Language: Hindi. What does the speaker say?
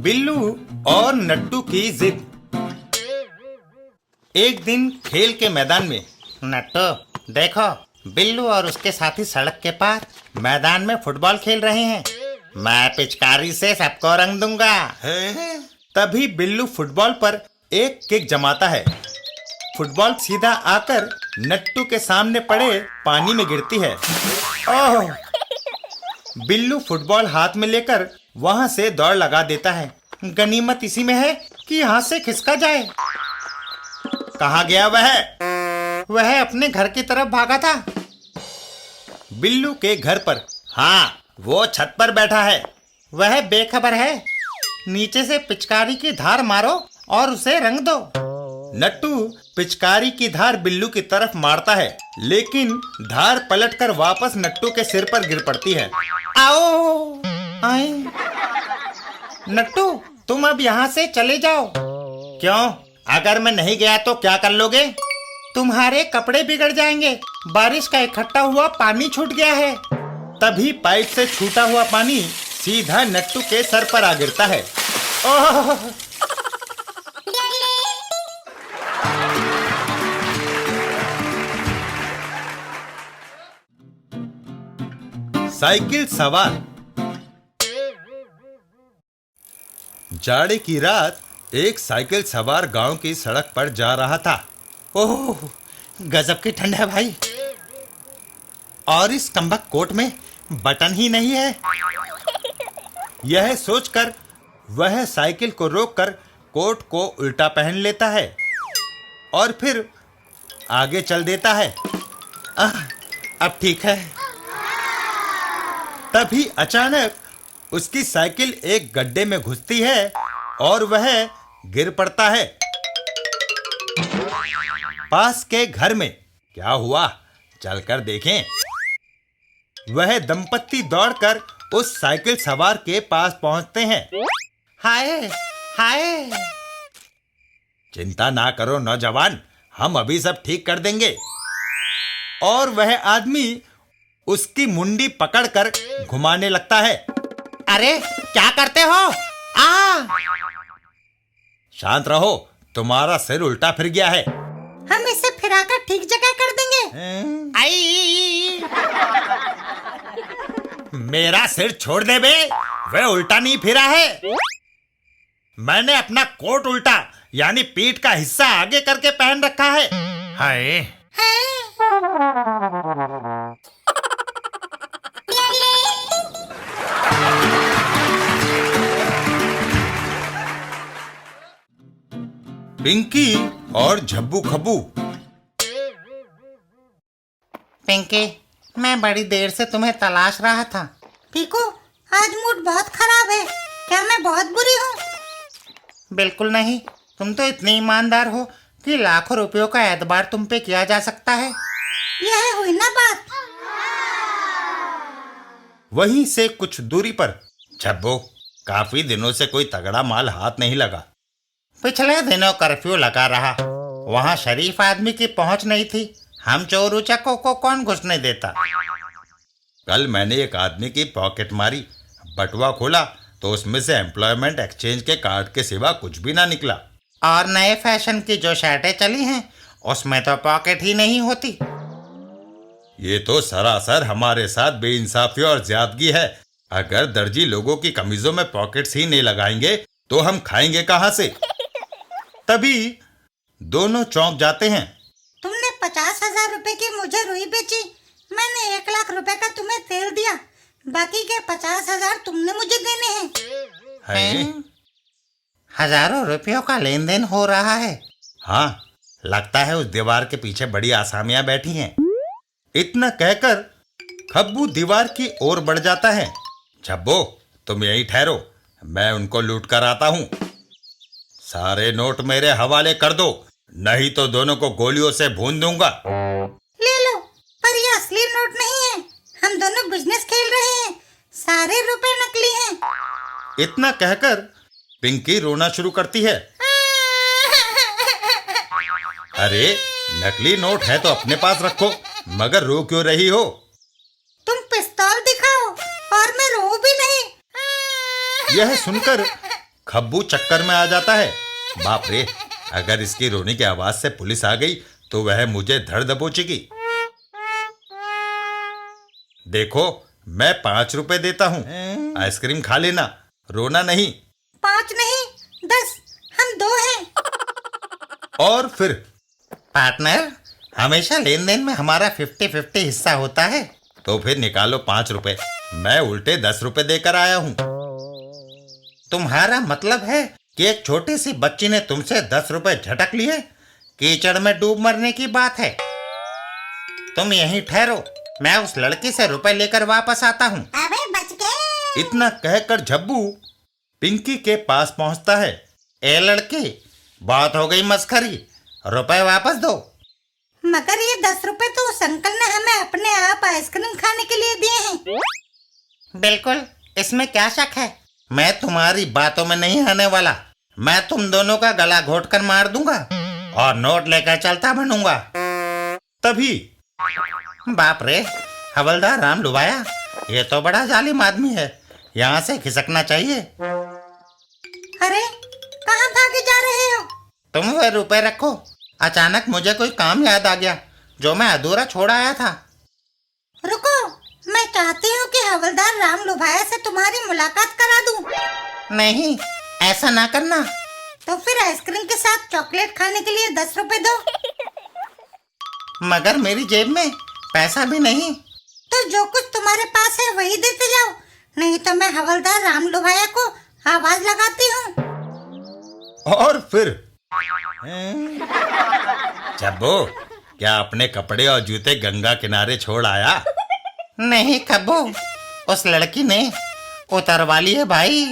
बिल्लू और नट्टू की जिद। एक दिन खेल के मैदान में नट्टू देखो, बिल्लू और उसके साथी सड़क के पार मैदान में फुटबॉल खेल रहे हैं। मैं पिचकारी से सबको रंग दूंगा। तभी बिल्लू फुटबॉल पर एक किक जमाता है। फुटबॉल सीधा आकर नट्टू के सामने पड़े पानी में गिरती है। ओह! बिल्लू फुटबॉल हाथ में लेकर वहां से दौड़ लगा देता है। गनीमत इसी में है कि यहाँ से खिसका जाए। कहाँ गया वह? वह अपने घर की तरफ भागा था। बिल्लू के घर पर। हाँ, वो छत पर बैठा है। वह बेखबर है। नीचे से पिचकारी की धार मारो और उसे रंग दो। नट्टू पिचकारी की धार बिल्लू की तरफ मारता है, लेकिन धार पलटकर वापस नट्टू के सिर पर गिर पड़ती है। आओ! आए! नट्टू, तुम अब यहाँ से चले जाओ। क्यों? अगर मैं नहीं गया तो क्या कर लोगे? तुम्हारे कपड़े बिगड़ जाएंगे। बारिश का इकट्ठा हुआ पानी छूट गया है। तभी पाइप से छूटा हुआ पानी सीधा नट्टू के सर पर आ गिरता है। ओह! साइकिल सवार। जाड़े की रात एक साइकिल सवार गांव की सड़क पर जा रहा था। ओह, गजब की ठंड है भाई। और इस कम्बख्त कोट में बटन ही नहीं है। यह सोचकर वह साइकिल को रोककर कोट को उल्टा पहन लेता है और फिर आगे चल देता है। अब ठीक है। तभी अचानक उसकी साइकिल एक गड्ढे में घुसती है और वह गिर पड़ता है। पास के घर में क्या हुआ, चलकर देखें। वह दंपत्ति दौड़कर उस साइकिल सवार के पास पहुंचते हैं। हाय हाय! चिंता ना करो नौजवान, हम अभी सब ठीक कर देंगे। और वह आदमी उसकी मुंडी पकड़कर घुमाने लगता है। अरे क्या करते हो? शांत रहो, तुम्हारा सिर उल्टा फिर गया है। हम इसे फिराकर ठीक जगह कर देंगे। आई! मेरा सिर छोड़ दे बे, वह उल्टा नहीं फिरा है। मैंने अपना कोट उल्टा यानी पीठ का हिस्सा आगे करके पहन रखा है। हाय! पिंकी और झब्बू खब्बू। पिंकी, मैं बड़ी देर से तुम्हें तलाश रहा था। पीकू, आज मूड बहुत खराब है। क्या मैं बहुत बुरी हूँ? बिल्कुल नहीं, तुम तो इतने ईमानदार हो कि लाखों रुपयों का एतबार तुम पे किया जा सकता है। यह हुई ना बात। वहीं से कुछ दूरी पर। झब्बू, काफी दिनों से कोई तगड़ा माल हाथ नहीं लगा। पिछले दिनों कर्फ्यू लगा रहा, वहां शरीफ आदमी की पहुंच नहीं थी। हम चोर उचक्कों को कौन घुसने देता। कल मैंने एक आदमी की पॉकेट मारी, बटुआ खोला तो उसमें से एम्प्लॉयमेंट एक्सचेंज के कार्ड के सिवा कुछ भी ना निकला। और नए फैशन की जो शर्टें चली हैं उसमें तो पॉकेट ही नहीं होती। ये तो सरासर हमारे साथ बेइंसाफी और ज्यादगी है। अगर दर्जी लोगों की कमीजों में पॉकेट्स ही नहीं लगाएंगे तो हम खाएंगे कहाँ से। तभी दोनों चौंक जाते हैं। तुमने 50,000 रुपए की मुझे रुई बेची, मैंने 1 लाख रुपए का तुम्हें तेल दिया, बाकी के 50,000 तुमने मुझे देने हैं। हजारों रुपयों का लेन देन हो रहा है। हाँ, लगता है उस दीवार के पीछे बड़ी आसामियां बैठी हैं। इतना कहकर खब्बू दीवार की ओर बढ़ जाता है। झब्बो, तुम यहीं ठहरो, मैं उनको लूट कर आता हूँ। सारे नोट मेरे हवाले कर दो, नहीं तो दोनों को गोलियों से भून दूंगा। ले लो, पर ये असली नोट नहीं है। हम दोनों बिजनेस खेल रहे हैं, सारे रुपए नकली हैं। इतना कहकर पिंकी रोना शुरू करती है। अरे, नकली नोट है तो अपने पास रखो, मगर रो क्यों रही हो? तुम पिस्तौल दिखाओ और मैं रो भी नहीं। यह सुनकर खब्बू चक्कर में आ जाता है। बाप रे, अगर इसकी रोने की आवाज से पुलिस आ गई तो वह मुझे धड़ दबोचेगी। देखो, मैं 5 रुपए देता हूँ, आइसक्रीम खा लेना, रोना नहीं। 5 नहीं 10, हम 2 हैं। और फिर पार्टनर, हमेशा लेन देन में हमारा 50-50 हिस्सा होता है, तो फिर निकालो 5 रुपए। मैं उल्टे 10 रुपए देकर आया हूँ। तुम्हारा मतलब है कि एक छोटी सी बच्ची ने तुमसे 10 रुपए झटक लिए? कीचड़ में डूब मरने की बात है। तुम यहीं ठहरो, मैं उस लड़की से रुपए लेकर वापस आता हूँ। अबे बच गए। इतना कहकर झब्बू पिंकी के पास पहुंचता है। ए लड़की, बात हो गई मस्खरी, रुपए वापस दो। मगर ये 10 रुपए तो उस अंकल ने हमें अपने आप आइसक्रीम खाने के लिए दिए हैं। बिल्कुल, इसमें क्या शक है? मैं तुम्हारी बातों में नहीं आने वाला। मैं तुम दोनों का गला घोट कर मार दूंगा और नोट लेकर चलता बनूंगा। तभी बाप रे, हवलदार राम लुभाया, ये तो बड़ा जालिम आदमी है, यहाँ से खिसकना चाहिए। अरे कहाँ भागे जा रहे हो? तुम वह रुपए रखो, अचानक मुझे कोई काम याद आ गया जो मैं अधूरा छोड़ आया था। रुको, मैं चाहती हूँ कि हवलदार राम लुभाया से तुम्हारी मुलाकात करा दूं। नहीं, ऐसा ना करना। तो फिर आइसक्रीम के साथ चॉकलेट खाने के लिए 10 रुपए दो। मगर मेरी जेब में पैसा भी नहीं। तो जो कुछ तुम्हारे पास है वही देते जाओ, नहीं तो मैं हवलदार राम लुभाया को आवाज लगाती हूँ। और फिर जब्बू, क्या अपने कपड़े और जूते गंगा किनारे छोड़ आया? नहीं कब्बू, उस लड़की ने उतरवा लिए भाई।